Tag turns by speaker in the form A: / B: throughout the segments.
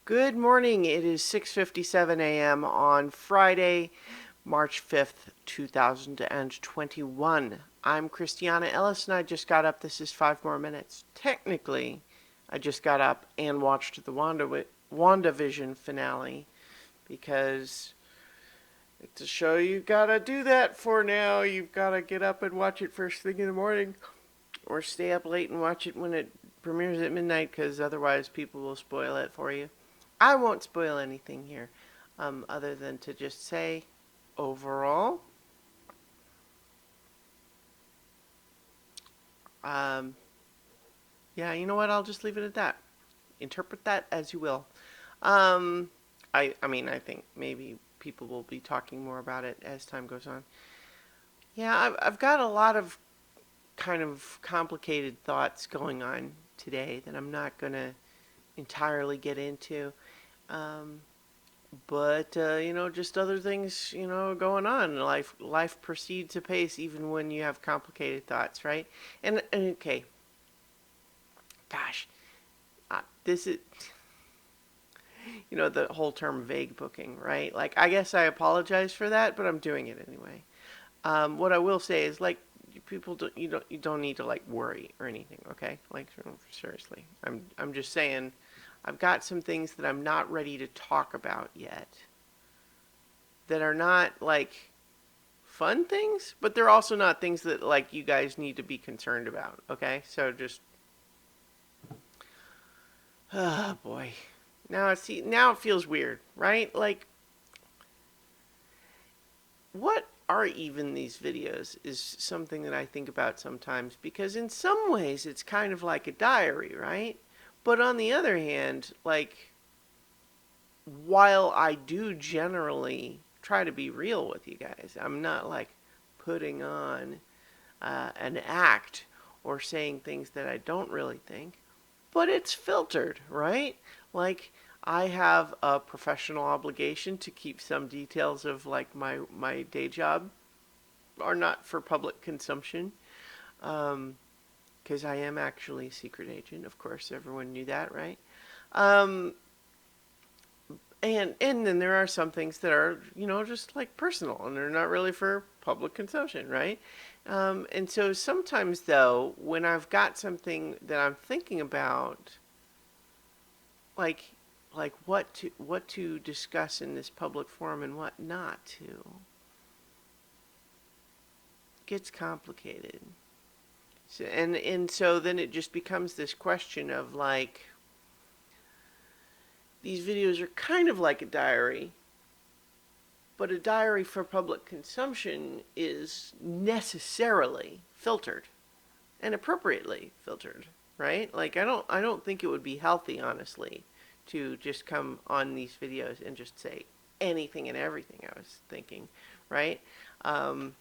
A: Good morning. It is 6:57 a.m. on Friday, March 5th, 2021. I'm Christiana Ellis and I just got up. This is 5 more minutes. Technically, I just got up and watched the WandaVision finale because it's a show you've got to do that for now. You've got to get up and watch it first thing in the morning or stay up late and watch it when it premieres at midnight because otherwise people will spoil it for you. I won't spoil anything here, other than to just say, overall, um, yeah, you know what? I'll just leave it at that. Interpret that as you will. Um, I think maybe people will be talking more about it as time goes on. Yeah, I've got a lot of kind of complicated thoughts going on today that I'm not going to entirely get into. Um, but just other things going on. Life proceeds apace even when you have complicated thoughts, right? And okay, gosh, this is the whole term vague booking, right? Like, I guess I apologize for that, but I'm doing it anyway. What I will say is, like, people don't you don't need to like worry or anything, okay? Like, seriously, I'm just saying I've got some things that I'm not ready to talk about yet that are not like fun things, but they're also not things that like you guys need to be concerned about. Okay, so just oh boy, now it feels weird, right? Like, what are even these videos is something that I think about sometimes because in some ways it's kind of like a diary, right? But on the other hand, like, while I do generally try to be real with you guys, I'm not like putting on an act or saying things that I don't really think, but it's filtered, right? Like, I have a professional obligation to keep some details of like my day job are not for public consumption. Because I am actually a secret agent. Of course, everyone knew that, right? Um, and then there are some things that are just like personal and they're not really for public consumption, right? And so sometimes though, when I've got something that I'm thinking about, like what to discuss in this public forum and what not to, gets complicated. So then it just becomes this question of like, these videos are kind of like a diary, but a diary for public consumption is necessarily filtered and appropriately filtered, right? Like, I don't think it would be healthy, honestly, to just come on these videos and just say anything and everything I was thinking, right? Um,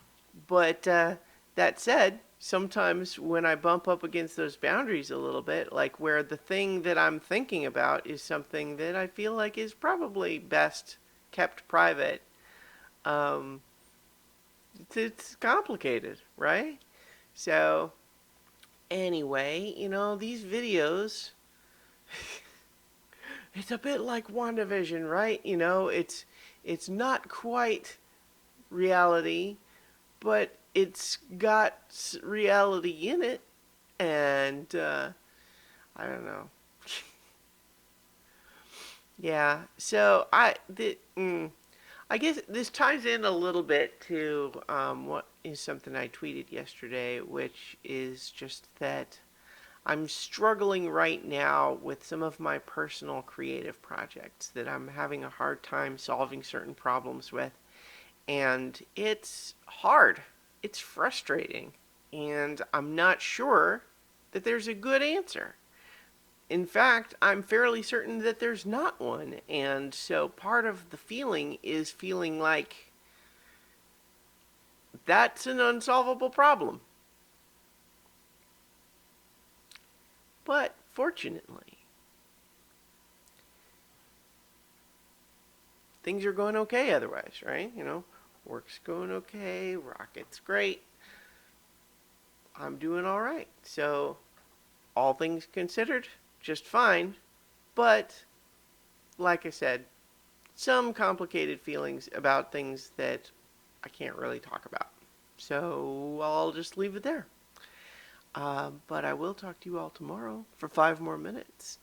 A: but that said, sometimes when I bump up against those boundaries a little bit, like where the thing that I'm thinking about is something that I feel like is probably best kept private, um, it's complicated, right? So anyway, these videos, it's a bit like WandaVision, right? It's not quite reality, but it's got reality in it, and I don't know. Yeah, so I guess this ties in a little bit to what is something I tweeted yesterday, which is just that I'm struggling right now with some of my personal creative projects that I'm having a hard time solving certain problems with. And it's hard, it's frustrating, and I'm not sure that there's a good answer. In fact, I'm fairly certain that there's not one. And so part of the feeling is feeling like that's an unsolvable problem. But fortunately, things are going okay otherwise, right? Work's going okay, Rocket's great, I'm doing all right. So, all things considered, just fine. But like I said, some complicated feelings about things that I can't really talk about. So I'll just leave it there. But I will talk to you all tomorrow for 5 more minutes.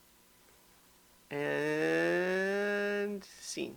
A: And scene.